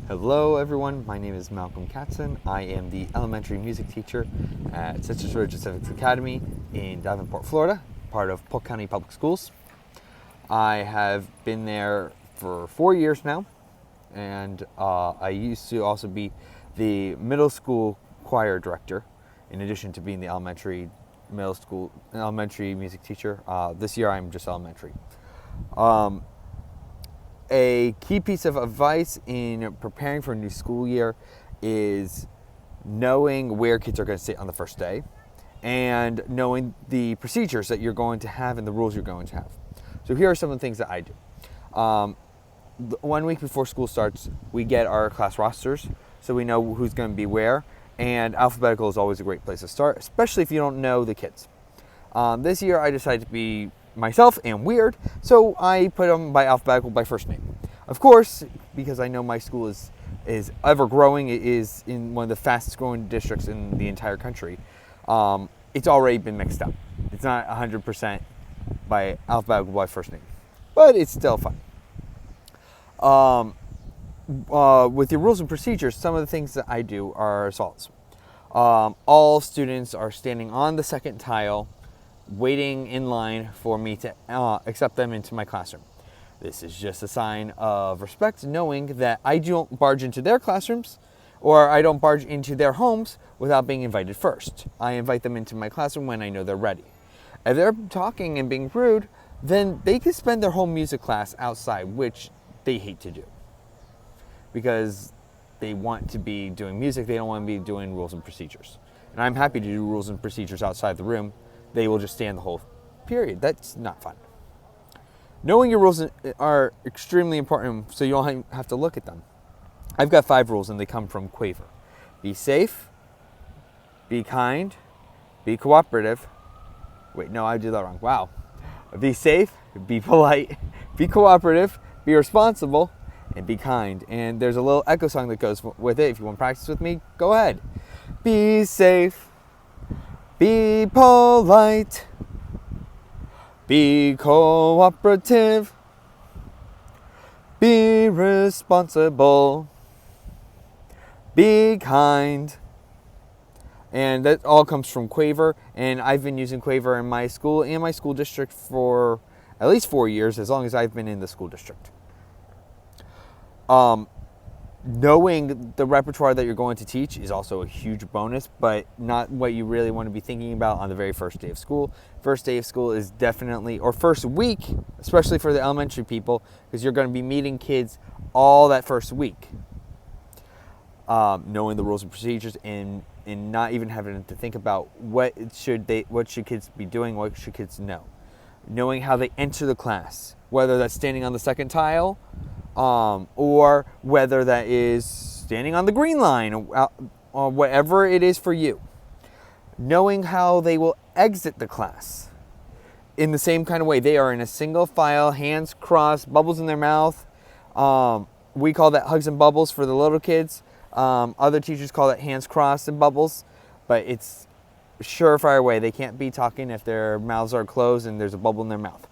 Hello everyone, my name is Malcolm Katzen. I am the elementary music teacher at Citrus Ridge Civics Academy in Davenport, Florida, part of Polk County Public Schools. I have been there for 4 years now, and I used to also be the middle school choir director, in addition to being the elementary music teacher. This year I'm just elementary. A key piece of advice in preparing for a new school year is knowing where kids are going to sit on the first day and knowing the procedures that you're going to have and the rules you're going to have. So here are some of the things that I do. 1 week before school starts, we get our class rosters so we know who's going to be where, and alphabetical is always a great place to start, especially if you don't know the kids. This year I decided to be myself and weird, so I put them by alphabetical by first name. Of course, because I know my school is ever growing, it is in one of the fastest growing districts in the entire country. It's already been mixed up. It's not 100% by alphabetical by first name, but it's still fun. With the rules and procedures, some of the things that I do are as follows. All students are standing on the second tile, waiting in line for me to accept them into my classroom. This is just a sign of respect, knowing that I don't barge into their classrooms or I don't barge into their homes without being invited first. I invite them into my classroom when I know they're ready. If they're talking and being rude, then they can spend their whole music class outside, which they hate to do because they want to be doing music. They don't want to be doing rules and procedures. And I'm happy to do rules and procedures outside the room. They will just stand the whole period. That's not fun. Knowing your rules are extremely important so you don't have to look at them. I've got 5 rules and they come from Quaver. Be safe, be kind, be cooperative. Wait, no, I did that wrong. Wow. Be safe, be polite, be cooperative, be responsible, and be kind. And there's a little echo song that goes with it. If you want to practice with me, go ahead. Be safe. Be polite, be cooperative, be responsible, be kind. And that all comes from Quaver, and I've been using Quaver in my school and my school district for at least 4 years, as long as I've been in the school district. Knowing the repertoire that you're going to teach is also a huge bonus, but not what you really want to be thinking about on the very first day of school. First day of school is definitely, or first week, especially for the elementary people, because you're going to be meeting kids all that first week. Knowing the rules and procedures and not even having to think about what should kids be doing, what should kids know. Knowing how they enter the class, whether that's standing on the second tile, or whether that is standing on the green line, or whatever it is for you. Knowing how they will exit the class in the same kind of way. They are in a single file, hands crossed, bubbles in their mouth. We call that hugs and bubbles for the little kids. Other teachers call it hands crossed and bubbles, but it's surefire way. They can't be talking if their mouths are closed and there's a bubble in their mouth.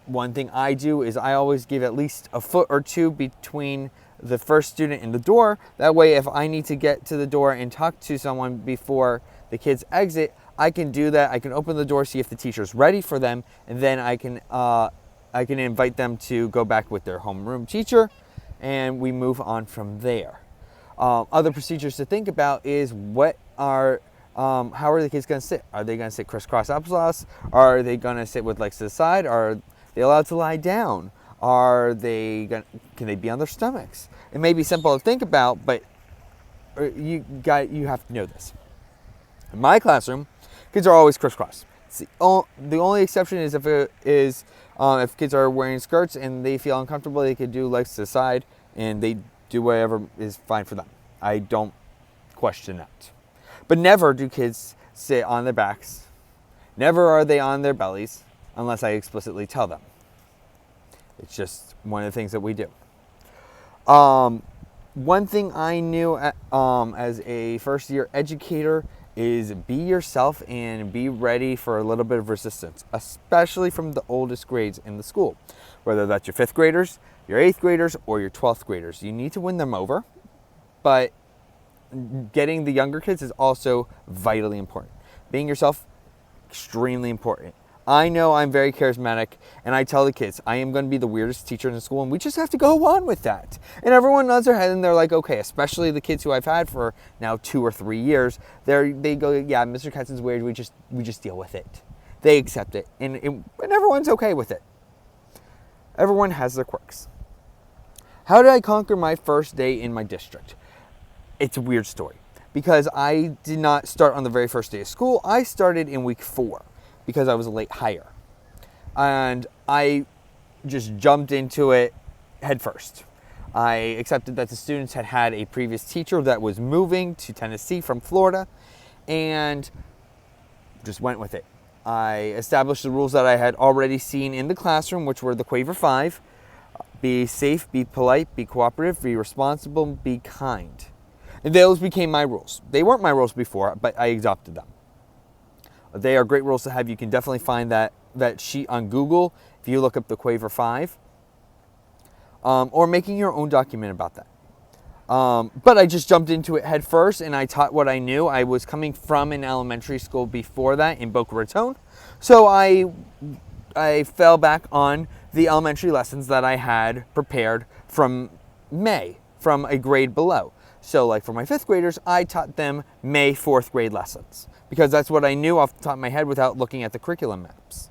One thing I do is I always give at least a foot or two between the first student and the door. That way, if I need to get to the door and talk to someone before the kids exit, I can do that. I can open the door, see if the teacher's ready for them, and then I can invite them to go back with their homeroom teacher, and we move on from there. Other procedures to think about is how are the kids going to sit? Are they going to sit crisscross applesauce? Are they going to sit with legs to the side? Are they allowed to lie down? Can they be on their stomachs? It may be simple to think about, but you have to know this. In my classroom, kids are always crisscross. The only exception is if kids are wearing skirts and they feel uncomfortable, they could do legs to the side and they do whatever is fine for them. I don't question that. But never do kids sit on their backs. Never are they on their bellies unless I explicitly tell them. It's just one of the things that we do. One thing I knew as a first year educator is be yourself and be ready for a little bit of resistance, especially from the oldest grades in the school. Whether that's your 5th graders, your 8th graders or your 12th graders. You need to win them over, but getting the younger kids is also vitally important. Being yourself, extremely important. I know I'm very charismatic, and I tell the kids, I am going to be the weirdest teacher in the school, and we just have to go on with that. And everyone nods their head, and they're like, okay, especially the kids who I've had for now 2 or 3 years. They go, yeah, Mr. Katzen's weird, we just deal with it. They accept it, and everyone's okay with it. Everyone has their quirks. How did I conquer my first day in my district? It's a weird story, because I did not start on the very first day of school. I started in week 4. Because I was a late hire. And I just jumped into it head first. I accepted that the students had had a previous teacher that was moving to Tennessee from Florida, and just went with it. I established the rules that I had already seen in the classroom, which were the Quaver 5. Be safe, be polite, be cooperative, be responsible, be kind. And those became my rules. They weren't my rules before, but I adopted them. They are great rules to have. You can definitely find that sheet on Google if you look up the Quaver 5. Or making your own document about that. But I just jumped into it head first, and I taught what I knew. I was coming from an elementary school before that in Boca Raton. So I fell back on the elementary lessons that I had prepared from May, from a grade below. So like for my 5th graders, I taught them May 4th grade lessons, because that's what I knew off the top of my head without looking at the curriculum maps.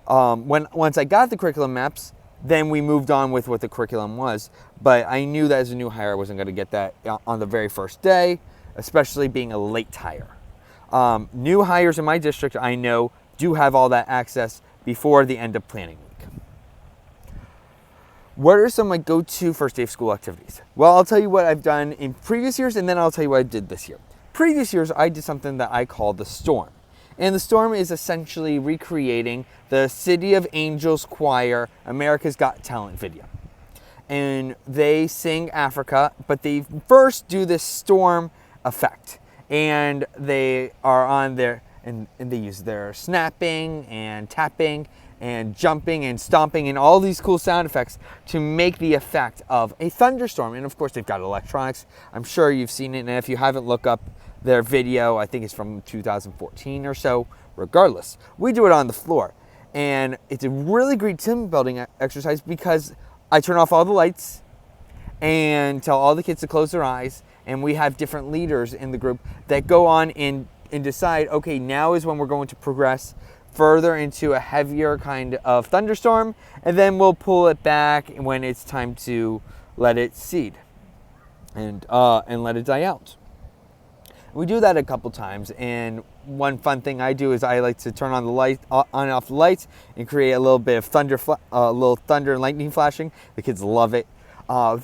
Once I got the curriculum maps, then we moved on with what the curriculum was. But I knew that as a new hire, I wasn't going to get that on the very first day, especially being a late hire. New hires in my district, I know, do have all that access before the end of planning week. What are some of my go-to first day of school activities? Well, I'll tell you what I've done in previous years, and then I'll tell you what I did this year. Previous years, I did something that I call the Storm. And the Storm is essentially recreating the City of Angels Choir America's Got Talent video. And they sing Africa, but they first do this storm effect. And they are on their, and they use their snapping and tapping and jumping and stomping and all these cool sound effects to make the effect of a thunderstorm. And of course, they've got electronics. I'm sure you've seen it, and if you haven't, look up their video. I think it's from 2014 or so. Regardless, we do it on the floor, and it's a really great team building exercise because I turn off all the lights and tell all the kids to close their eyes, and we have different leaders in the group that go on and decide, okay, now is when we're going to progress further into a heavier kind of thunderstorm, and then we'll pull it back when it's time to let it seed and let it die out. We do that a couple times, and one fun thing I do is I like to turn on the light, on and off the lights, and create a little bit of thunder and lightning flashing. The kids love it.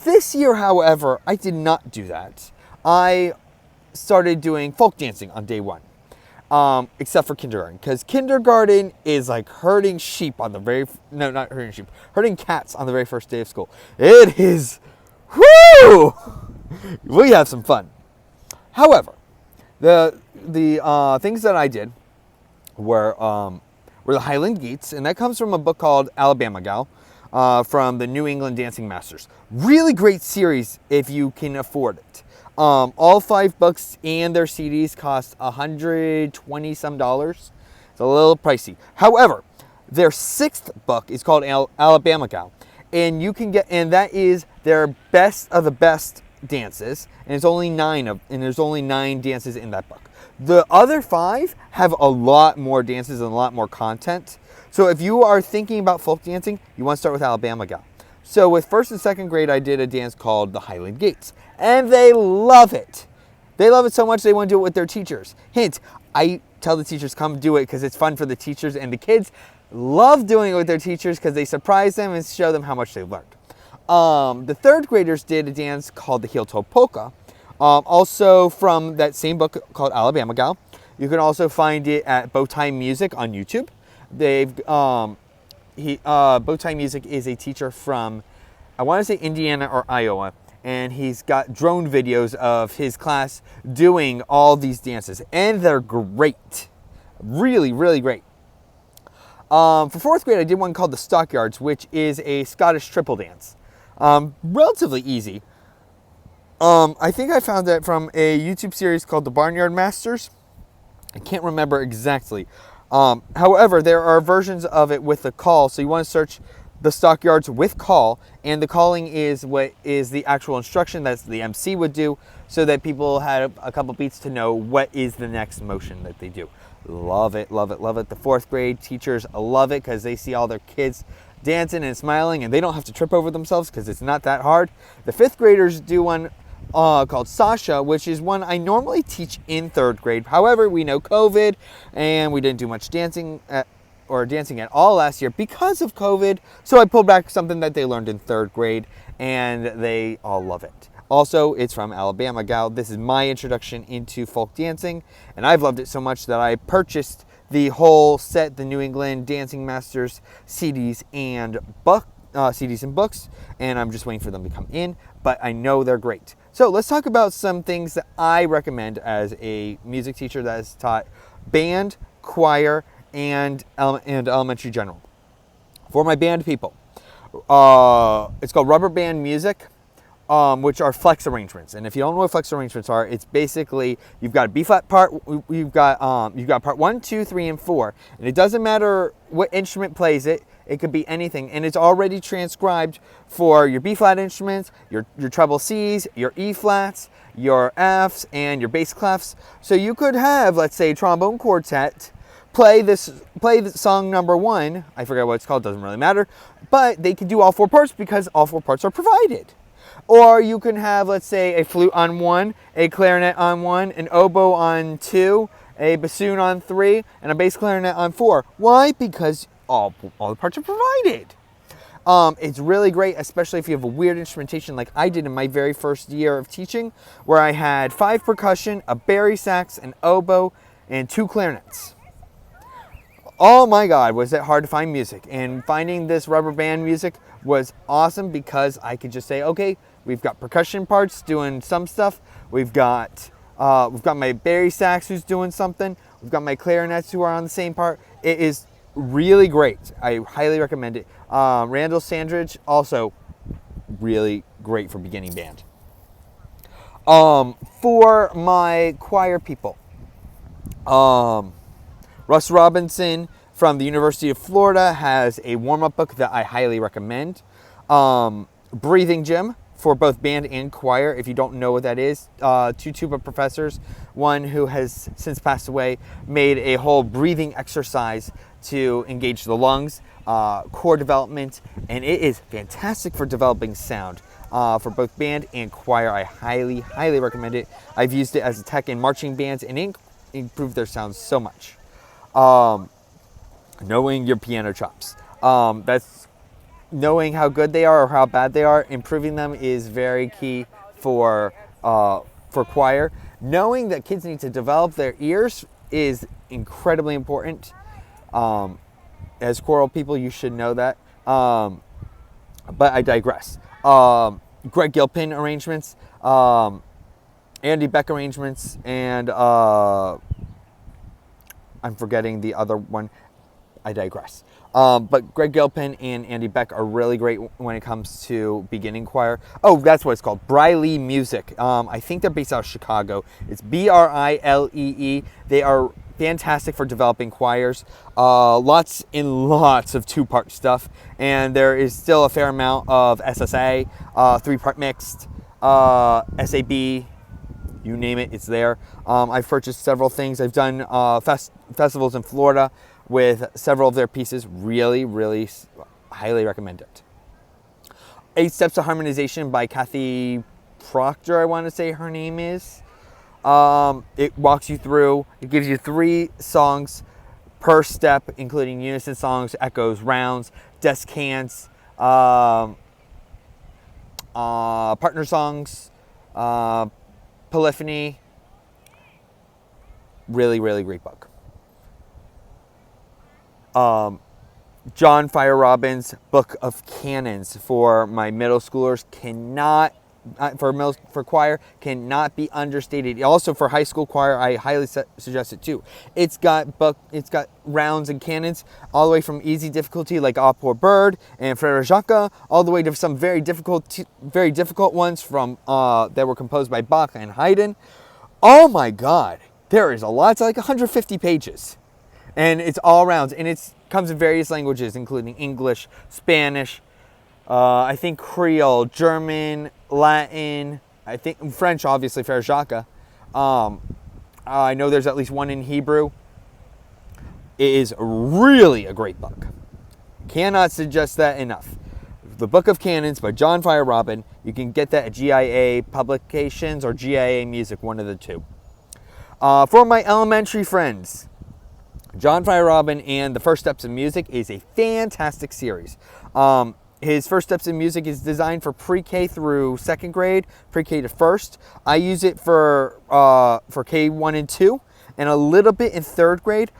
This year, however, I did not do that. I started doing folk dancing on day 1. Except for kindergarten, because kindergarten is like herding cats on the very first day of school. It is, whoo! We have some fun. However, the things that I did were the Highland Gates, and that comes from a book called Alabama Gal, from the New England Dancing Masters. Really great series if you can afford it. All 5 books and their CDs cost $120 some. It's a little pricey. However, their 6th book is called Alabama Gal, and you can get, and that is their best of the best dances, and there's only 9 dances in that book. The other 5 have a lot more dances and a lot more content. So if you are thinking about folk dancing, you want to start with Alabama Gal. So with 1st and 2nd grade, I did a dance called the Highland Gates, and they love it. They love it so much they want to do it with their teachers. Hint, I tell the teachers, come do it because it's fun for the teachers, and the kids love doing it with their teachers because they surprise them and show them how much they learned. The 3rd graders did a dance called the Heel Toe Polka, also from that same book called Alabama Gal. You can also find it at Bowtie Music on YouTube. Bowtie Music is a teacher from, I want to say Indiana or Iowa, and he's got drone videos of his class doing all these dances, and they're great. Really, really great. For 4th grade, I did one called the Stockyards, which is a Scottish triple dance. Relatively easy. I think I found that from a YouTube series called The Barnyard Masters. I can't remember exactly. However, there are versions of it with the call. So you want to search the stockyards with call, and the calling is what is the actual instruction that the MC would do, so that people had a couple beats to know what is the next motion that they do. Love it, love it, love it. The fourth grade teachers love it because they see all their kids dancing and smiling, and they don't have to trip over themselves because it's not that hard. The fifth graders do one called Sasha, which is one I normally teach in third grade. However, we know COVID, and we didn't do much dancing at all last year because of COVID. So I pulled back something that they learned in third grade, and they all love it. Also, it's from Alabama Gal. This is my introduction into folk dancing, and I've loved it so much that I purchased the whole set, the New England Dancing Masters CDs and books, and I'm just waiting for them to come in, but I know they're great. So let's talk about some things that I recommend as a music teacher that has taught band, choir, and elementary general. For my band people, it's called rubber band music, which are flex arrangements. And if you don't know what flex arrangements are, it's basically you've got a B flat part, you've got part 1, 2, 3, and 4, and it doesn't matter what instrument plays it. It could be anything, and it's already transcribed for your B flat instruments, your treble Cs, your E flats, your Fs, and your bass clefs. So you could have, let's say, trombone quartet play the song number 1. I forget what it's called, doesn't really matter, but they can do all 4 parts because all 4 parts are provided. Or you can have, let's say, a flute on 1, a clarinet on 1, an oboe on 2, a bassoon on 3, and a bass clarinet on 4. Why? Because all the parts are provided. It's really great, especially if you have a weird instrumentation like I did in my very first year of teaching, where I had 5 percussion, a bari sax, an oboe, and 2 clarinets. Oh my God, was it hard to find music. And finding this rubber band music was awesome because I could just say, okay, we've got percussion parts doing some stuff. We've got my bari sax who's doing something. We've got my clarinets who are on the same part. It is really great. I highly recommend it. Randall Sandridge, also really great for beginning band. For my choir people, Russ Robinson from the University of Florida has a warm-up book that I highly recommend. Breathing Gym for both band and choir. If you don't know what that is, 2 tuba professors, one who has since passed away, made a whole breathing exercise to engage the lungs, core development, and it is fantastic for developing sound. For both band and choir, I highly, highly recommend it. I've used it as a tech in marching bands, and it improved their sound so much. Knowing your piano chops. That's knowing how good they are or how bad they are. Improving them is very key for choir. Knowing that kids need to develop their ears is incredibly important. As choral people, you should know that. But I digress. Greg Gilpin arrangements, Andy Beck arrangements, and I'm forgetting the other one. I digress. But Greg Gilpin and Andy Beck are really great when it comes to beginning choir. Oh, that's what it's called, Briley Music. I think they're based out of Chicago. It's Brillee. They are fantastic for developing choirs. Lots and lots of 2-part stuff. And there is still a fair amount of SSA, 3-part mixed, SAB, you name it, it's there. I've purchased several things. I've done festivals in Florida with several of their pieces. Really, really highly recommend it. 8 Steps to Harmonization by Kathy Proctor, I want to say her name is. It walks you through, it gives you 3 songs per step, including unison songs, echoes, rounds, descants, partner songs, polyphony. Really, really great book. John Fire Robbins' Book of Canons for my middle schoolers. Cannot for choir cannot be understated. Also for high school choir, I highly suggest it too. It's got rounds and canons all the way from easy difficulty like Ah Poor Bird and Frere Jacques, all the way to some very difficult ones from that were composed by Bach and Haydn. Oh my God, there is a lot. It's like 150 pages, and it's all rounds, and it comes in various languages, including English, Spanish, I think Creole, German, Latin, I think French, obviously, Frere Jacques. I know there's at least one in Hebrew. It is really a great book. Cannot suggest that enough. The Book of Canons by John Feyerabend. You can get that at GIA Publications or GIA Music, one of the two. For my elementary friends, John Feyerabend and The First Steps in Music is a fantastic series. His First Steps in Music is designed for pre-K through second grade, pre-K to first. I use it for K1 and 2, and a little bit in third grade.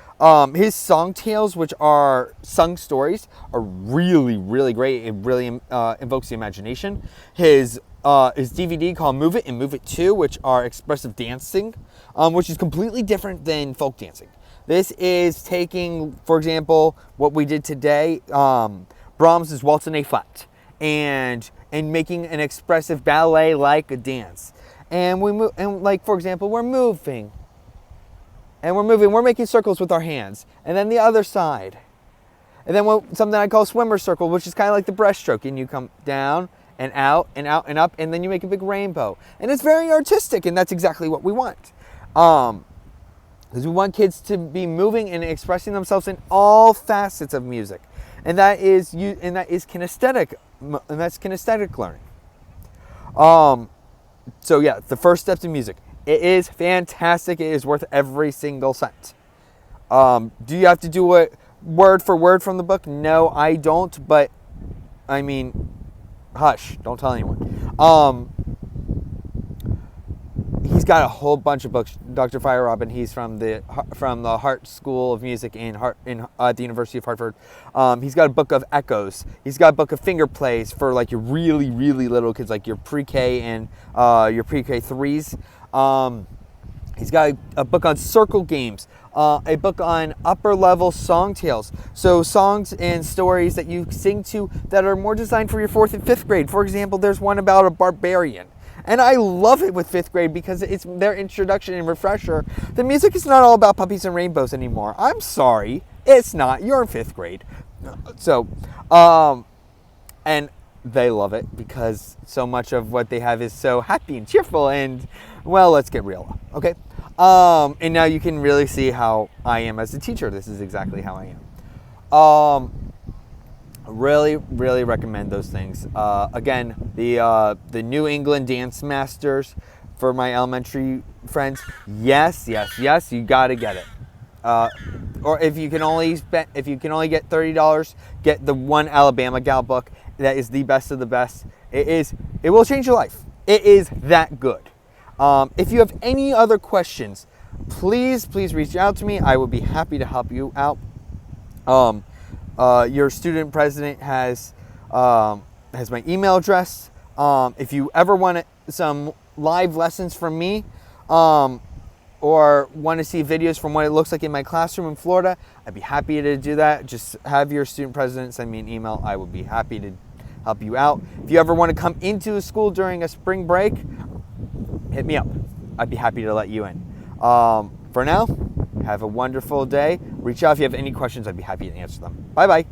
His song tales, which are sung stories, are really, really great. It really invokes the imagination. His DVD called Move It and Move It 2, which are expressive dancing, which is completely different than folk dancing. This is taking, for example, what we did today, Brahms' Waltz in A flat, and making an expressive ballet-like a dance. And we move, and like for example, we're moving, we're making circles with our hands, and then the other side, and then something I call swimmer circle, which is kind of like the breaststroke, and you come down and out and out and up, and then you make a big rainbow, and it's very artistic, and that's exactly what we want. Because we want kids to be moving and expressing themselves in all facets of music. And that is kinesthetic, and that's kinesthetic learning. So yeah, The First Steps in Music. It is fantastic. It is worth every single cent. Do you have to do it word for word from the book? No, I don't. But I mean, hush! Don't tell anyone. He's got a whole bunch of books. Dr. Feyerabend, he's from the Hart School of Music at the University of Hartford. He's got a book of echoes. He's got a book of finger plays for like your really, really little kids, like your pre-K and your pre-K 3s. He's got a book on circle games, a book on upper level song tales. So songs and stories that you sing to that are more designed for your 4th and 5th grade. For example, there's one about a barbarian. And I love it with 5th grade because it's their introduction and refresher. The music is not all about puppies and rainbows anymore. I'm sorry, it's not. You're in 5th grade. So, and they love it because so much of what they have is so happy and cheerful and, well, let's get real, okay? And now you can really see how I am as a teacher. This is exactly how I am. Really, really recommend those things. Again, the New England Dance Masters for my elementary friends. Yes, you got to get it. Or if you can only get $30, get the One Alabama Gal book. That is the best of the best. It will change your life. It is that good. If you have any other questions, please reach out to me. I would be happy to help you out. Your student president has my email address. If you ever want some live lessons from me, or want to see videos from what it looks like in my classroom in Florida, I'd be happy to do that. Just have your student president send me an email. I would be happy to help you out. If you ever want to come into a school during a spring break, hit me up. I'd be happy to let you in. For now, have a wonderful day. Reach out if you have any questions. I'd be happy to answer them. Bye-bye.